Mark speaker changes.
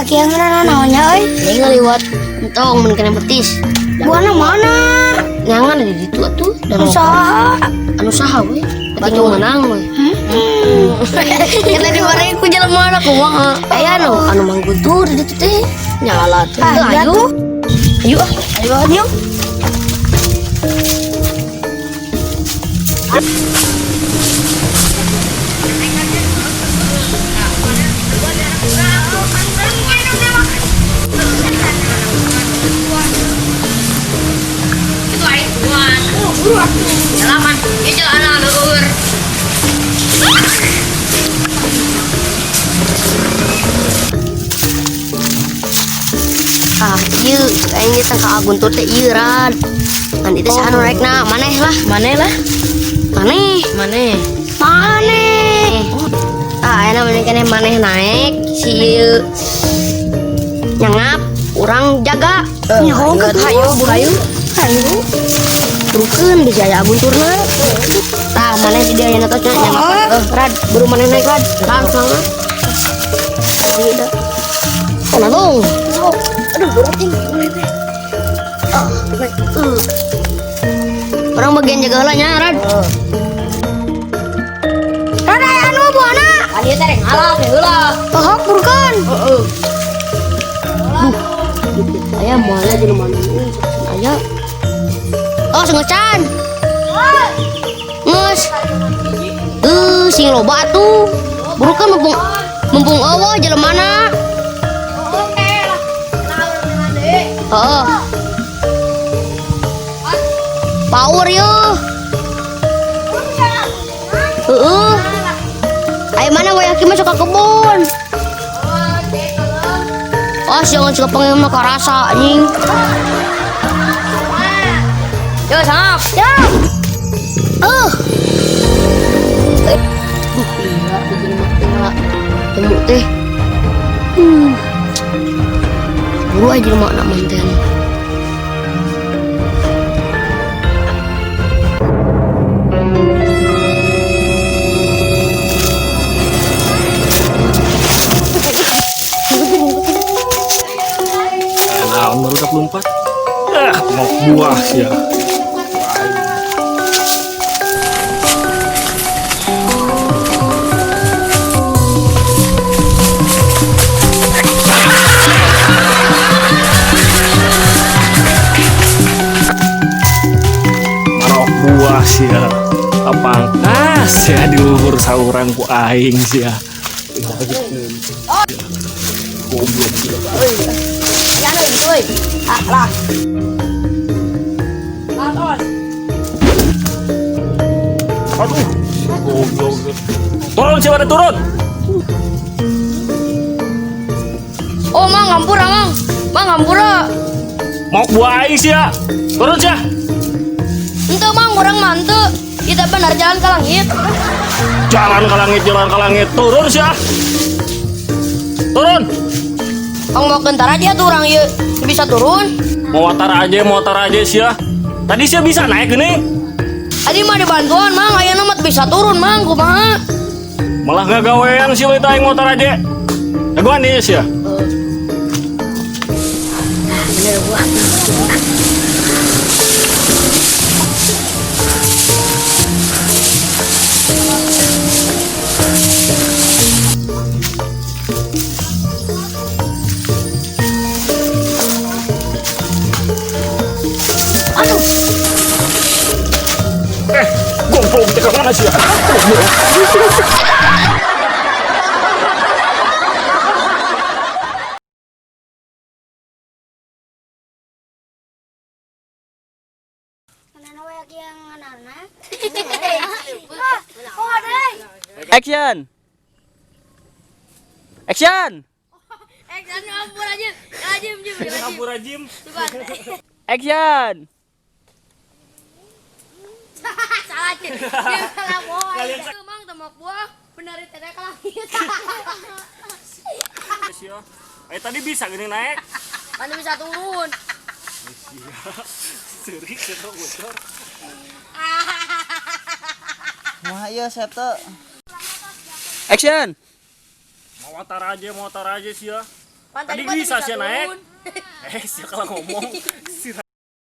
Speaker 1: yang mana namanya
Speaker 2: Ini ngeliwat entong mun kena betis.
Speaker 1: buana mana
Speaker 2: Nyangan di ditu atuh dan
Speaker 1: usaha
Speaker 2: anu saha we. Batu menang we. Kita dimarahin ku jelema anak kumaha. Aya anu manggutur di ditu teh. Nyala teh. Ayo. Ayo. Selamat, itu anak luhur. Iya, kayaknya tangka agun tuh teh iya rad. Nanti teh anu rek na, maneh lah. Maneh. Enak maneh kene maneh naik si nyangap, orang jaga. Hayu. Bukan dijaya bunturna. Tah mana di dia yang atasnya yang apa? Rad, baru mana naik rad? Langsung. Tidak. Mana dong? Aduh, berat ini. Orang bagian jaga halanya, Rad.
Speaker 1: rada anu buana
Speaker 2: Dia tereng halak heula.
Speaker 1: oh bukan
Speaker 2: Aya moalnya di rumah ini. Aya. Oh, sengecan. Nges. Sing loba atuh. Burukan mumpung eueuh jelemana. Heeh. Power yo. Heeh. Ayo mana we yakin masuk ke kebun. Oh, jangan suka pengen mah karasa anjing. Yo, sangap.
Speaker 1: ya
Speaker 2: Gila, temu teh. Buru aja rumah anak manten.
Speaker 3: Nah, umur 24. Mau buah ya. Marok buah sia. Kapangkas ya di luhur saurang ku aing sia. Goblok juga. Aduh, goblok. Turun sih, pada turun.
Speaker 2: Oh, Mang ngampura, Mang ngampura.
Speaker 3: Mau buah aing sih ya. Turun sih.
Speaker 2: Ente Mang orang mantu. Kita benar jalan ke langit.
Speaker 3: Jalan ke langit. Turun sih ya. Turun.
Speaker 2: Kang mau kentar aja tuh orang ya bisa turun.
Speaker 3: Mau watar aja sih ya. Tadi sih bisa naik gini.
Speaker 2: Tadi mah dibantuan, Mang. Aya nama bisa turun, Mang. Kumaha?
Speaker 3: Malah nggak gawean sih itu aing motor aja. Jagoan nih sih ya.
Speaker 2: Bener gua.
Speaker 3: Goblok kita kemana sih ya?
Speaker 1: mana we yang anak
Speaker 4: Action.
Speaker 2: Action ngapur aja.
Speaker 3: Kabur Jim.
Speaker 4: Action.
Speaker 2: Salah aja. Salah boy. Mang temak buah bener teh ke langit.
Speaker 3: Tadi bisa gini naik.
Speaker 2: Mana bisa turun.
Speaker 3: Seri bocor.
Speaker 4: Wah, iya Septo. Action.
Speaker 3: Mau motor aja sih ya.
Speaker 2: Pan
Speaker 3: Tadi
Speaker 2: Pan
Speaker 3: bisa sih naik.
Speaker 2: turun.
Speaker 3: Sih kalau ngomong si